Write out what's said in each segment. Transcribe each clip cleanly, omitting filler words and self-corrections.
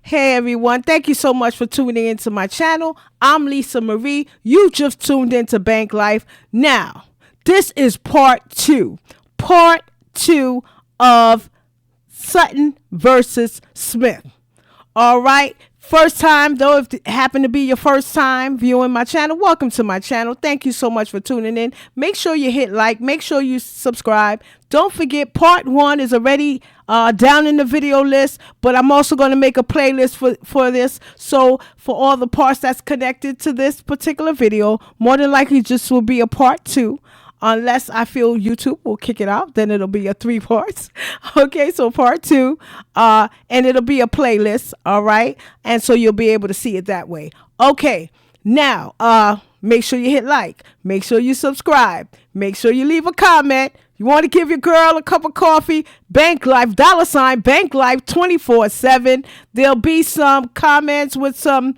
Hey everyone, thank you so much for tuning into my channel. I'm Lisa Marie. You just tuned into Bank Life. Now, this is part two of Sutton versus Smith. All right. First time, though, if it happened to be your first time viewing my channel, welcome to my channel. Thank you so much for tuning in. Make sure you hit like. Make sure you subscribe. Don't forget, part one is already down in the video list, but I'm also going to make a playlist for this. So for all the parts that's connected to this particular video, more than likely just will be a part two. Unless I feel YouTube will kick it out, then it'll be a 3 parts. Okay, so part two, and it'll be a playlist, all right? And so you'll be able to see it that way. Okay, now, make sure you hit like. Make sure you subscribe. Make sure you leave a comment. You want to give your girl a cup of coffee? Bank Life, $ Bank Life 24/7. There'll be some comments with some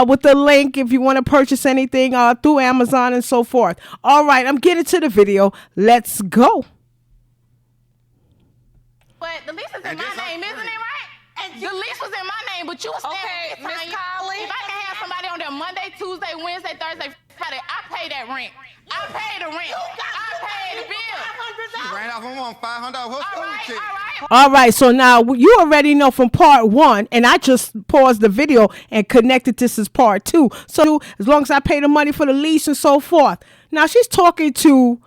with the link if you want to purchase anything through Amazon and so forth. All right, I'm getting to the video. Let's go. But the lease is in my name, isn't it, right? And the lease was in my name, but you was okay, Miss Collie. If I can have somebody on there Monday, Tuesday, Wednesday, Thursday, Friday, I pay that rent. I pay the rent. I pay the bill. She ran off on $500. All right, so now you already know from part one, and I just paused the video and connected this as part two. So as long as I pay the money for the lease and so forth. Now she's talking to,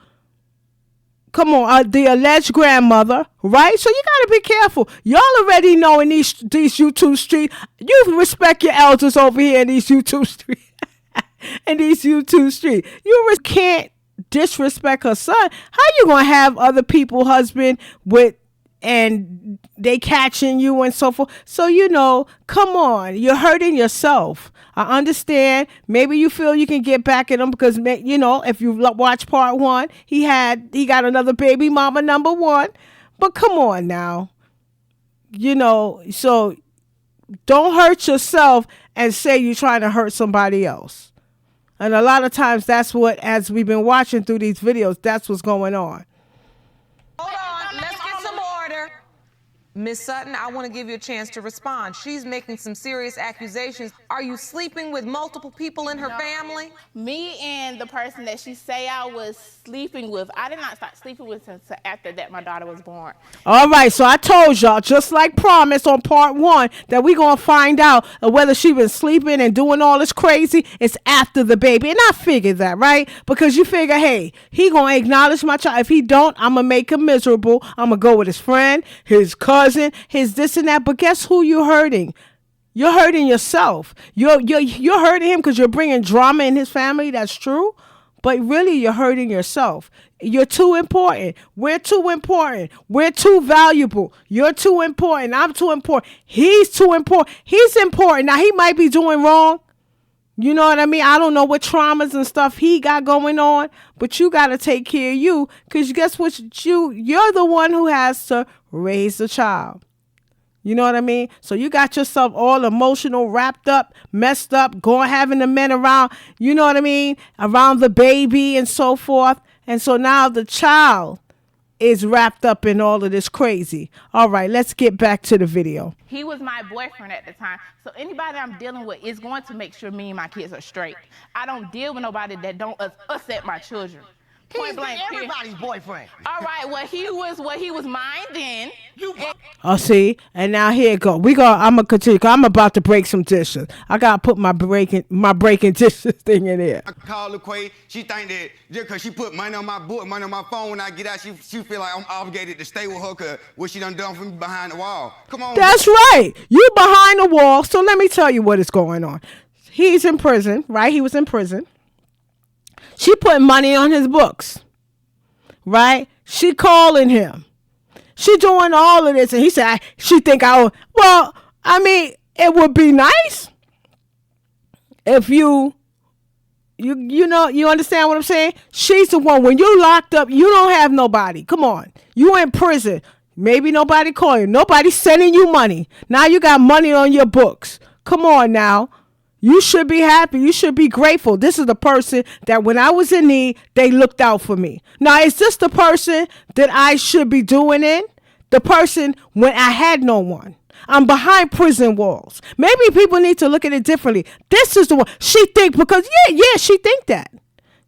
come on, the alleged grandmother, right? So you got to be careful. Y'all already know in these YouTube streets, you respect your elders over here in these YouTube streets. In these YouTube streets. You can't disrespect her son. How you going to have other people husband with, and they catching you and so forth? So, you know, come on, you're hurting yourself. I understand. Maybe you feel you can get back at him because, you know, if you watch part one, he got another baby mama number one. But come on now, you know, so don't hurt yourself and say you're trying to hurt somebody else. And a lot of times that's what, as we've been watching through these videos, that's what's going on. Hold on, let's get some order. Miss Sutton, I want to give you a chance to respond. She's making some serious accusations. Are you sleeping with multiple people in her family? Me and the person that she say I was sleeping with, I did not start sleeping with since after that my daughter was born. All right, so I told y'all, just like promised on part one, that we're going to find out whether she been sleeping and doing all this crazy. It's after the baby. And I figured that, right? Because you figure, hey, he going to acknowledge my child. If he don't, I'm going to make him miserable. I'm going to go with his friend, his cousin, his this and that. But guess who you're hurting? You're hurting yourself. You're hurting him because you're bringing drama in his family. That's true. But really, you're hurting yourself. You're too important. We're too important. We're too valuable. You're too important. I'm too important. He's too important. He's important. Now, he might be doing wrong. You know what I mean? I don't know what traumas and stuff he got going on, but you got to take care of you because guess what? You're the one who has to raise the child. You know what I mean? So you got yourself all emotional, wrapped up, messed up, having the men around, you know what I mean? Around the baby and so forth. And so now the child is wrapped up in all of this crazy. All right, let's get back to the video. He was my boyfriend at the time. So anybody I'm dealing with is going to make sure me and my kids are straight. I don't deal with nobody that don't upset my children. He's everybody's boyfriend. All right, well, he was mine then. Oh, see, and now here it go. I'm gonna continue. I'm about to break some dishes. I gotta put my breaking dishes thing in there. I call LaQuay. She think that just because she put money on my book, money on my phone, when I get out, she feel like I'm obligated to stay with her because what she done for me behind the wall. Come on. That's right. You behind the wall. So let me tell you what is going on. He's in prison, right? He was in prison. She put money on his books, right? She calling him. She doing all of this. And he said, she think well, I mean, it would be nice if you know, you understand what I'm saying? She's the one. When you locked up, you don't have nobody. Come on. You in prison. Maybe nobody calling you. Nobody sending you money. Now you got money on your books. Come on now. You should be happy. You should be grateful. This is the person that when I was in need, they looked out for me. Now, is this the person that I should be doing it? The person when I had no one. I'm behind prison walls. Maybe people need to look at it differently. This is the one she think because she think that.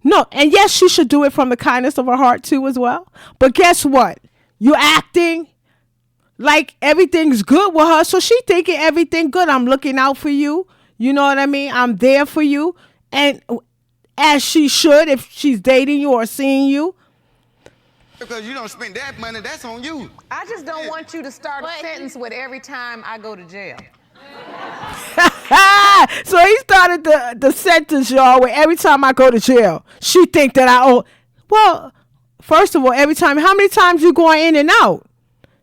No, and yes, she should do it from the kindness of her heart too as well. But guess what? You acting like everything's good with her, so she thinking everything good. I'm looking out for you. You know what I mean? I'm there for you. And as she should if she's dating you or seeing you. Because you don't spend that money, that's on you. I just don't want you to start a sentence with every time I go to jail. So he started the sentence, y'all, where every time I go to jail, she think that I owe. Well, first of all, every time, how many times you going in and out?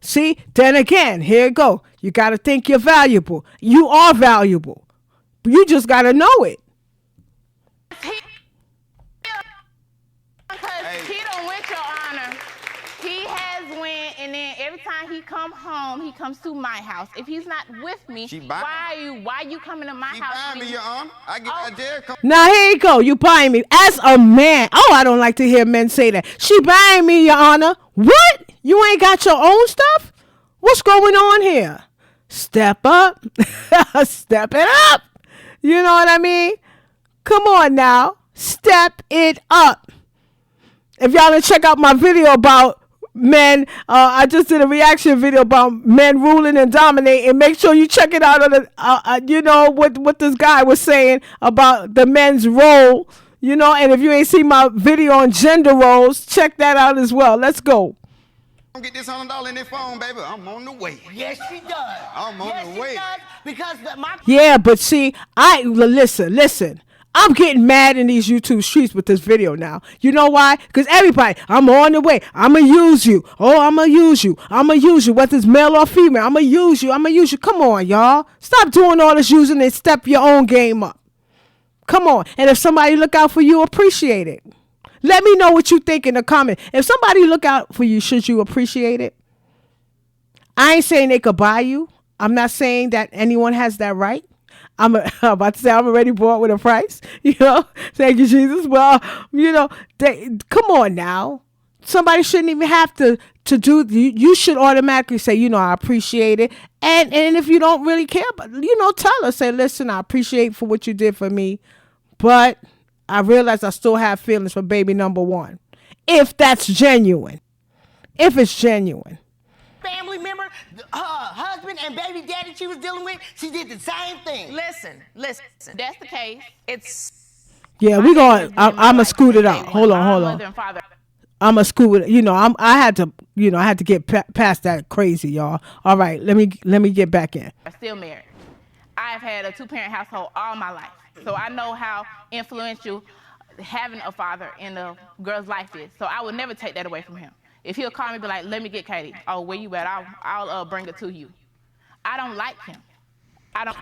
See, then again, here it go. You got to think you're valuable. You are valuable. You just got to know it. Because he don't went, Your Honor. He has went, and then every time he come home, he comes to my house. If he's not with me, why you coming to my house? She buying me, Your Honor. I get out there. Now, here you go. You buying me. As a man. Oh, I don't like to hear men say that. She buying me, Your Honor. What? You ain't got your own stuff? What's going on here? Step up. Step it up. You know what I mean? Come on now. Step it up. If y'all didn't check out my video about men, I just did a reaction video about men ruling and dominating. Make sure you check it out on the, what this guy was saying about the men's role, and if you ain't seen my video on gender roles, check that out as well. Let's go. Don't get this $100 in their phone, baby. I'm on the way. Yes, she does. I'm on the way. Does because Yeah, but see, listen. I'm getting mad in these YouTube streets with this video now. You know why? Because everybody, I'm on the way. I'm going to use you. Oh, I'm going to use you. I'm going to use you. Whether it's male or female, I'm going to use you. I'm going to use you. Come on, y'all. Stop doing all this using and step your own game up. Come on. And if somebody look out for you, appreciate it. Let me know what you think in the comment. If somebody look out for you, should you appreciate it? I ain't saying they could buy you. I'm not saying that anyone has that right. I'm about to say I'm already bought with a price. Thank you, Jesus. Well, come on now. Somebody shouldn't even have to do. You should automatically say, I appreciate it. And if you don't really care, but tell her, say, listen, I appreciate for what you did for me, but I realize I still have feelings for baby number one. If that's genuine, if it's genuine. Family member, her husband and baby daddy she was dealing with, she did the same thing. Listen. That's the case. Yeah, we going. I'm gonna scoot it out. Hold on. I'm gonna scoot it. I had to get past that crazy, y'all. All right, let me get back in. I'm still married. I've had a 2-parent household all my life, so I know how influential having a father in a girl's life is. So I would never take that away from him. If he'll call me and be like, let me get Katie. Oh, where you at? I'll bring her to you. I don't like him.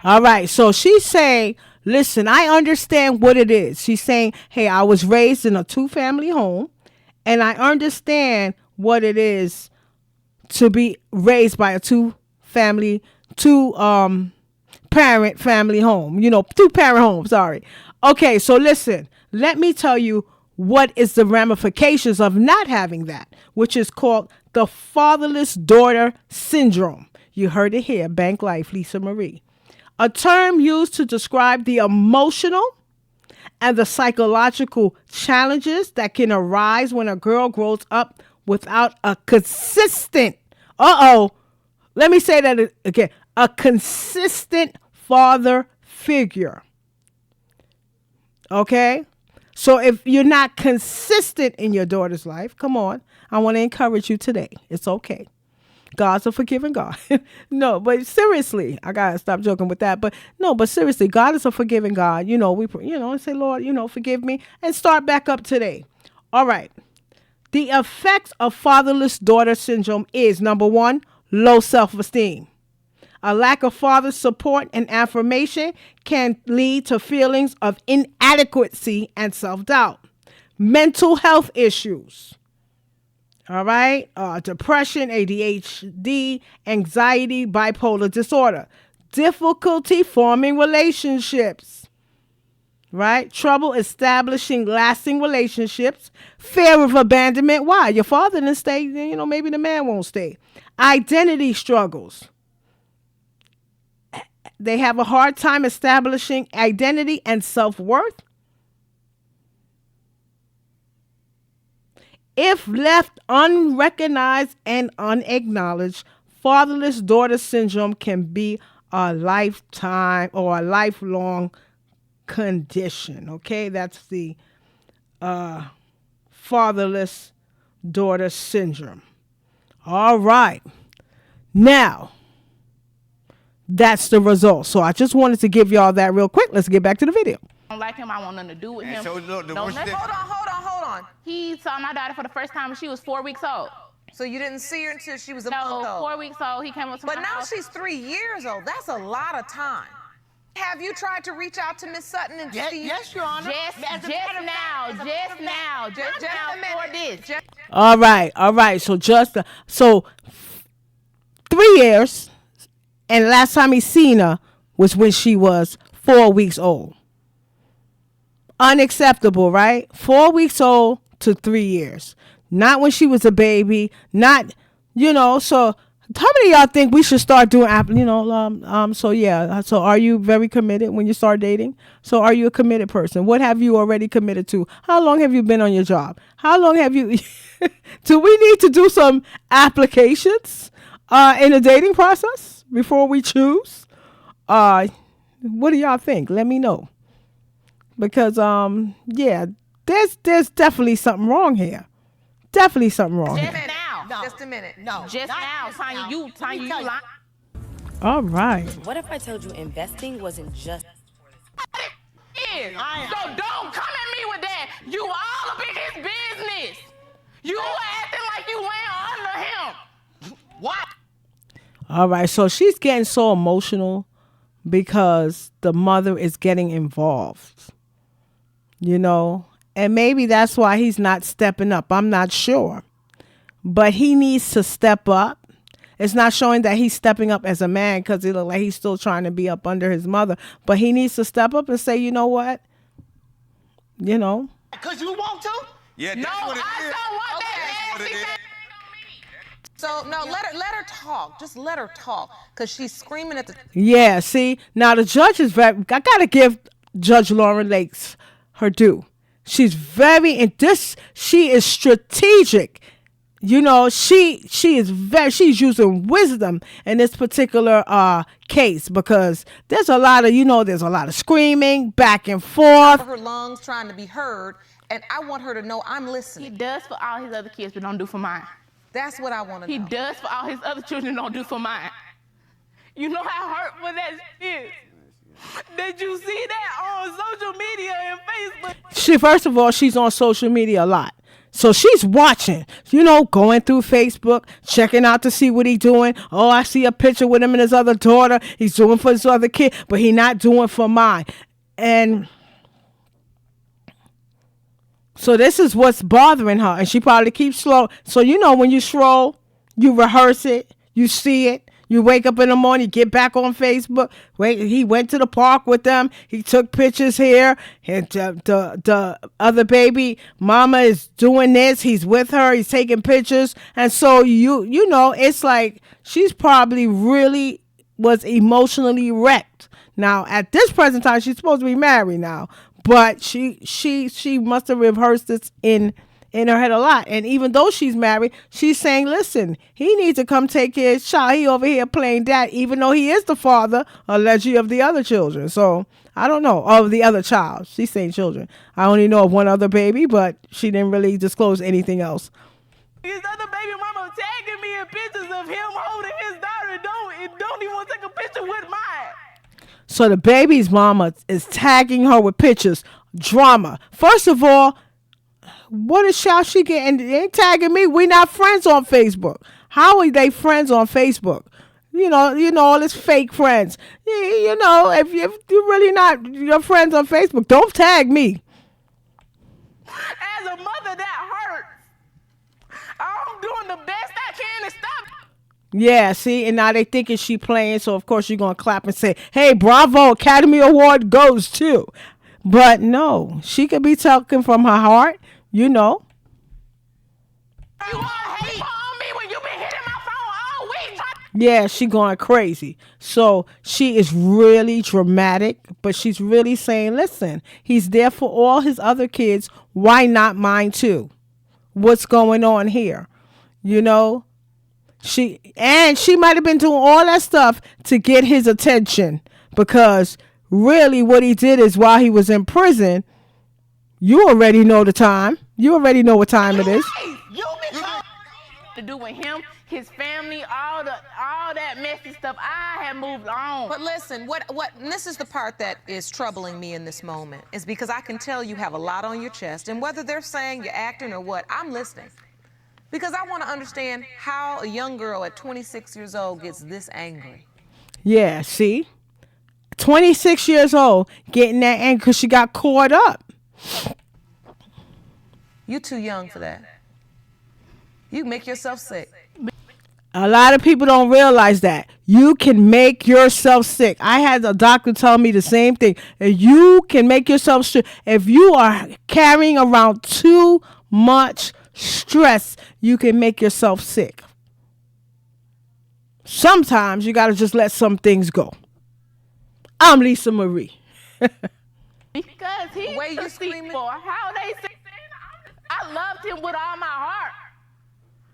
All right. So she's saying, listen, I understand what it is. She's saying, hey, I was raised in a 2-family home, and I understand what it is to be raised by a 2-parent family home. 2-parent home. Sorry. Okay. So listen, let me tell you what is the ramifications of not having that, which is called the fatherless daughter syndrome. You heard it here, Bank Life, Lisa Marie. A term used to describe the emotional and the psychological challenges that can arise when a girl grows up without a consistent, let me say that again, a consistent father figure. Okay? So if you're not consistent in your daughter's life, come on, I want to encourage you today. It's okay. God's a forgiving God. No, but seriously, I got to stop joking with that. But seriously, God is a forgiving God. We and say, Lord, forgive me, and start back up today. All right. The effects of fatherless daughter syndrome is, number 1, low self-esteem. A lack of father support and affirmation can lead to feelings of inadequacy and self-doubt. Mental health issues. All right. Depression, ADHD, anxiety, bipolar disorder. Difficulty forming relationships. Right? Trouble establishing lasting relationships. Fear of abandonment. Why? Your father didn't stay. Maybe the man won't stay. Identity struggles. they have a hard time establishing identity and self-worth. If left unrecognized and unacknowledged, fatherless daughter syndrome can be a lifetime or a lifelong condition. Okay, that's the fatherless daughter syndrome. All right. Now, that's the result. So I just wanted to give y'all that real quick. Let's get back to the video. I don't like him. I want nothing to do with him. So look, the No, one nothing. Hold on. He saw my daughter for the first time when she was 4 weeks old. So you didn't see her until she was a No, month old? 4 weeks old. He came up to my But now house. she's 3 years old. That's a lot of time. Have you tried to reach out to Miss Sutton and see? Yes, Your Honor. Just As a now, matter of fact, just now for this. All right. So 3 years, and the last time he seen her was when she was 4 weeks old. Unacceptable, right? 4 weeks old to 3 years. Not when she was a baby. Not, so how many of y'all think we should start doing, so yeah. So are you very committed when you start dating? So are you a committed person? What have you already committed to? How long have you been on your job? How long have you, do we need to do some applications in the dating process before we choose? What do y'all think? Let me know. Because, there's definitely something wrong here. Definitely something wrong Just here. now. No. Just a minute. No. Just not now. just Tanya, now. you Let me tell you. lying. All right. What if I told you investing wasn't just Is. So don't come at me with that. You all up in his business. You acting like you went under him. What? All right. So she's getting so emotional because the mother is getting involved. And maybe that's why he's not stepping up. I'm not sure. But he needs to step up. It's not showing that he's stepping up as a man because it looks like he's still trying to be up under his mother. But he needs to step up and say, you know what? Because you want to? Yeah, that's No, what it I is. don't want That's what it is. that. So no, let her talk. Just let her talk, because she's screaming at the. Yeah, see? Now the judge is very, I got to give Judge Lauren Lakes her due. She's she is strategic. She's using wisdom in this particular case, because there's a lot of screaming back and forth. Her lungs trying to be heard, and I want her to know I'm He listening. does for all his other kids, but don't do for mine. That's what I want to He know. does for all his other children, don't do for mine. You know how hurtful that is? Did you see that on social media and Facebook? First of all, she's on social media a lot. So she's watching, going through Facebook, checking out to see what he's doing. Oh, I see a picture with him and his other daughter. He's doing for his other kid, but he's not doing for mine. And so this is what's bothering her. And she probably keeps slow. So, when you scroll, you rehearse it, you see it. You wake up in the morning, you get back on Facebook. Wait, he went to the park with them. He took pictures here. And the other baby mama is doing this. He's with her. He's taking pictures. And so it's like she's probably really was emotionally wrecked. Now, at this present time, she's supposed to be married now, but she must have rehearsed this in her head a lot. And even though she's married, she's saying, listen, he needs to come take care of his child. He over here playing dad, even though he is the father, allegedly, of the other children. So I don't know, of the other child. She's saying children. I only know of one other baby, but she didn't really disclose anything else. His other baby mama tagging me in pictures of him holding his daughter and don't even want to take a picture with mine. So the baby's mama is tagging her with pictures. Drama. First of all, what is she getting? They ain't tagging me. We not friends on Facebook. How are they friends on Facebook? All this fake friends. If you're really not your friends on Facebook, don't tag me. As a mother, that hurts. I'm doing the best I can to stop it. Yeah, see, and now they thinking she playing, so of course you're gonna clap and say, "Hey, bravo, Academy Award goes to." But no, she could be talking from her heart. You all hate on me when you been hitting my phone all week. Yeah, she going crazy. So she is really dramatic, but she's really saying, listen, he's there for all his other kids. Why not mine too? What's going on here? You know? She might have been doing all that stuff to get his attention, because really what he did is, while he was in prison, you already know the time. You already know what time it is. You be To do with him, his family, all that messy stuff. I have moved on. But listen, what and this is the part that is troubling me in this moment, is because I can tell you have a lot on your chest, and whether they're saying you're acting or what, I'm listening. Because I want to understand how a young girl at 26 years old gets this angry. Yeah, see? 26 years old, getting that angry because she got caught up. You too young for that. You make yourself sick. A lot of people don't realize that. You can make yourself sick. I had a doctor tell me the same thing. You can make yourself sick. If you are carrying around too much stress, you can make yourself sick. Sometimes you got to just let some things go. I'm Lisa Marie. Because he's way you deceitful. screaming. How they say, I loved him with all my heart.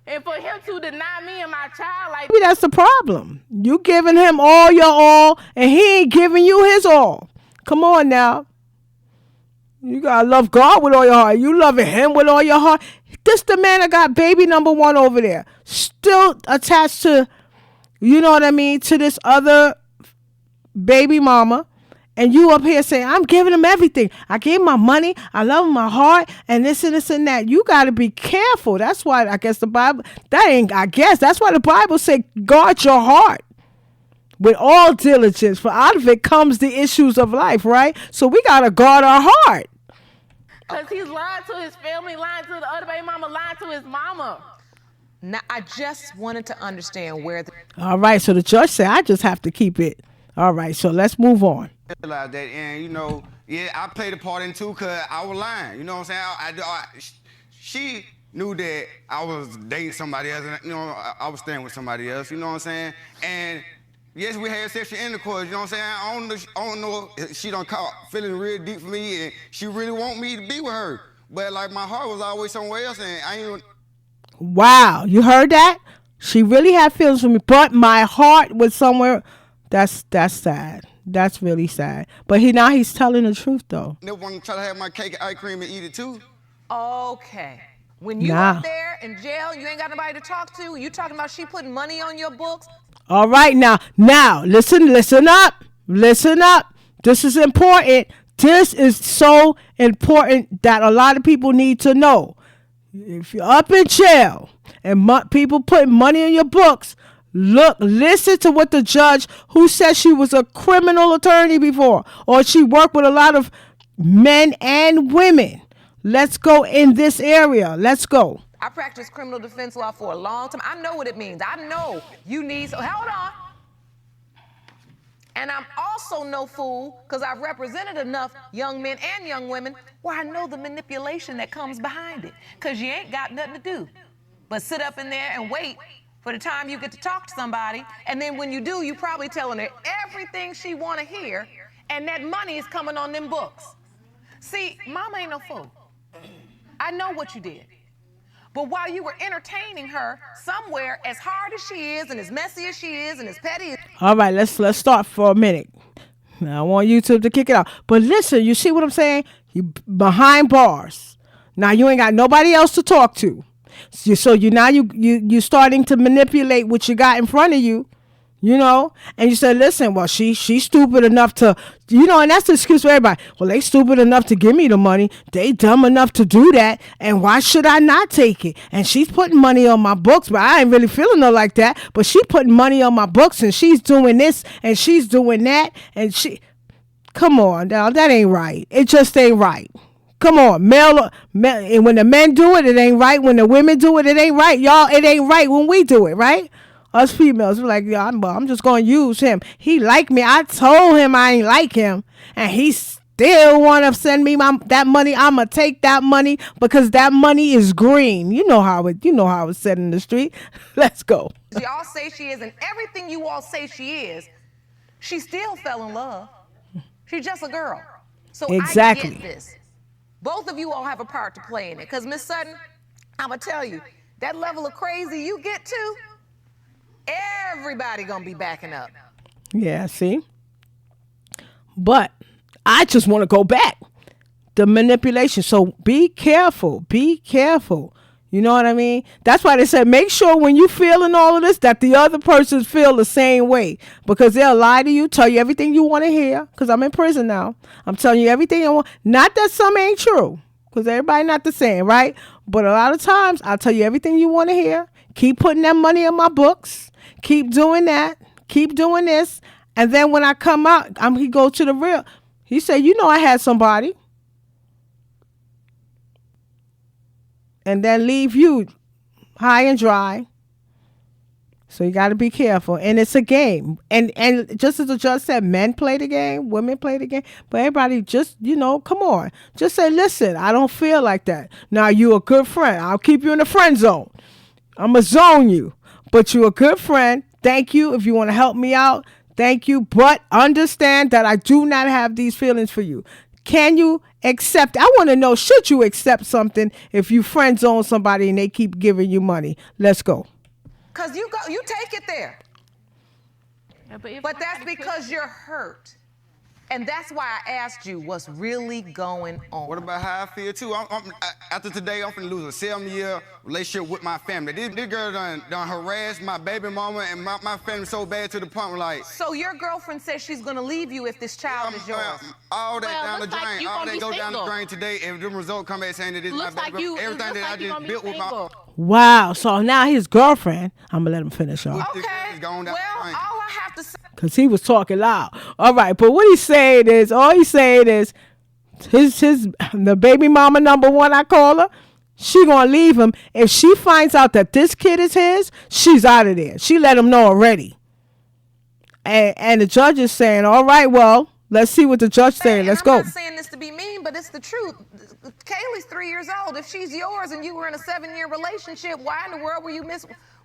And for him to deny me and my child, like, Maybe that's the problem. You giving him all your all, and he ain't giving you his all. Come on now. You gotta love God with all your heart. You loving him with all your heart. This the man that got baby number one over there, still attached to, you know what I mean, to this other baby mama. And you up here saying, I'm giving him everything. I gave him my money. I love him my heart. And this and this and that. You got to be careful. That's why I guess the Bible, that's why the Bible say, guard your heart with all diligence. For out of it comes the issues of life, right? So we got to guard our heart. because he's lying to his family, lying to the other baby mama, lying to his mama. Now, I just wanted to understand where the... All right. So the judge said, I just have to keep it. All right. So let's move on. Realize that, and yeah, I played a part in too, cause I was lying. You know what I'm saying? She knew that I was dating somebody else, and I was staying with somebody else. You know what I'm saying? And yes, we had sexual intercourse. You know what I'm saying? I don't know if she done caught feeling real deep for me, and she really want me to be with her. But like my heart was always somewhere else, and I ain't. Wow, you heard that? She really had feelings for me, but my heart was somewhere. That's sad. That's really sad. But he's telling the truth though. Never want to try to have my cake and ice cream and eat it too. Okay. When you Nah. up there in jail, you ain't got nobody to talk to, you talking about she putting money on your books? All right, now, listen up. Listen up. This is important. This is so important that a lot of people need to know. If you're up in jail and people putting money in your books, listen to what the judge, who said she was a criminal attorney before, or she worked with a lot of men and women. Let's go in this area. Let's go. I practiced criminal defense law for a long time. I know what it means. I know you need, so hold on. And I'm also no fool, because I've represented enough young men and young women where I know the manipulation that comes behind it. Because you ain't got nothing to do but sit up in there and wait for the time you get to talk to somebody. And then when you do, you probably telling her everything she want to hear, and that money is coming on them books. See, mama ain't no fool. I know what you did. But while you were entertaining her somewhere, as hard as she is and as messy as she is and as petty as... All right, let's start for a minute. Now, I want YouTube to kick it out. But listen, you see what I'm saying? You behind bars. Now you ain't got nobody else to talk to. So you starting to manipulate what you got in front of you. You know, and you said, listen, well, she's stupid enough to, and that's the excuse for everybody. Well, they stupid enough to give me the money. They dumb enough to do that. And why should I not take it? And she's putting money on my books, but I ain't really feeling her like that. But she putting money on my books, and she's doing this and she's doing that. And come on now, that ain't right. It just ain't right. Come on, male, and when the men do it, it ain't right. When the women do it, it ain't right. Y'all, it ain't right when we do it, right? Us females, we're like, yeah, I'm just going to use him. He like me. I told him I ain't like him. And he's still want to send me that money, I'm gonna take that money because that money is green. You know how it's said in the street. Let's go. Y'all say she is, and everything you all say she is, she still fell in love. She's just a girl. So Exactly. I get this. Both of you all have a part to play in it. Because Miss Sutton, I'm gonna tell you, that level of crazy you get to, everybody gonna be backing up. Yeah, see? But I just want to go back. The manipulation. So be careful. Be careful. You know what I mean? That's why they said make sure when you feeling all of this that the other person feel the same way. Because they'll lie to you, tell you everything you want to hear. Because I'm in prison now. I'm telling you everything I want. Not that some ain't true. Because everybody not the same, right? But a lot of times I'll tell you everything you want to hear. Keep putting that money in my books. Keep doing that. Keep doing this. And then when I come out, he go to the real. He said, you know I had somebody. And then leave you high and dry. So you got to be careful. And it's a game. And just as the judge said, men play the game, women play the game. But everybody just, come on. Just say, listen, I don't feel like that. Now, you a good friend. I'll keep you in the friend zone. I'm going to zone you. But you're a good friend. Thank you. If you want to help me out, thank you. But understand that I do not have these feelings for you. Can you accept? I want to know, should you accept something if you friend zone somebody and they keep giving you money? Let's go. Because you take it there. Yeah, but that's because you're hurt. And that's why I asked you what's really going on. What about how I feel too? After today, I'm finna lose a 7-year relationship with my family. This girl done harassed my baby mama and my family so bad to the point where like. So your girlfriend says she's gonna leave you if this child is yours. All that down the drain. All that go down the drain today. If the result come back saying that this is my baby, everything that I just built with my. Wow. So now his girlfriend. I'm gonna let him finish y'all. Okay. Well, all I have to say. Because he was talking loud. All right, but what he's saying is, the baby mama number one, I call her, she gonna leave him. If she finds out that this kid is his, she's out of there. She let him know already. And the judge is saying, all right, well, let's see what the judge saying. Let's go. I'm not saying this to be mean, but it's the truth. Kaylee's 3 years old. If she's yours and you were in a 7-year relationship, why in the world were you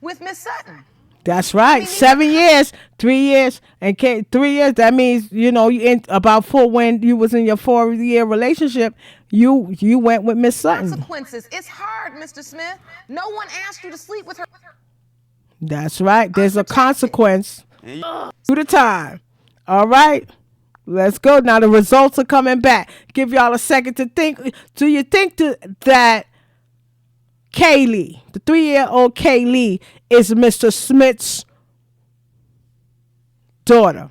with Miss Sutton? That's right. 7 years, 3 years, and 3 years. That means you in about 4 when you was in your 4-year relationship. You went with Miss Sutton. Consequences. It's hard, Mr. Smith. No one asked you to sleep with her. That's right. There's a consequence to the time. All right. Let's go. Now the results are coming back. Give y'all a second to think. Do you think that Kaylee, the 3-year-old Kaylee, is Mr. Smith's daughter?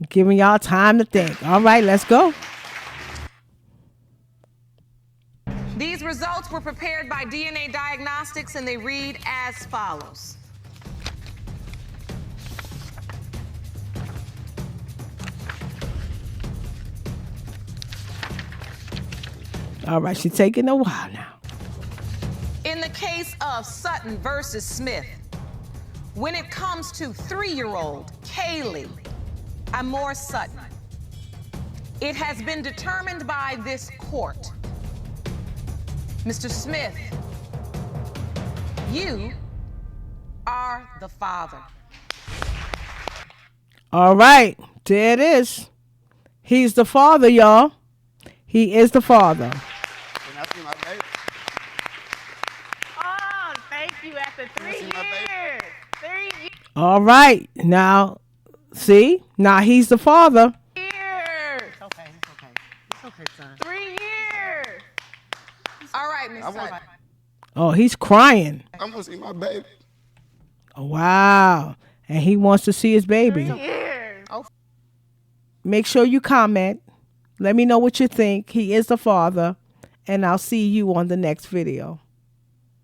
Giving y'all time to think. All right, let's go. These results were prepared by DNA Diagnostics, and they read as follows. All right, she's taking a while now. In the case of Sutton versus Smith, when it comes to 3-year-old Kaylee Amore Sutton, it has been determined by this court, Mr. Smith, you are the father. All right, there it is. He's the father, y'all. He is the father. Can I see my baby? Oh, thank you. After 3 years. 3 years. All right, now, see? Now he's the father. It's okay. It's okay, son. 3 years. All right, Miss Sutton. Oh, he's crying. I'm gonna see my baby. Wow. And he wants to see his baby. 3 years. Make sure you comment. Let me know what you think. He is the father. And I'll see you on the next video.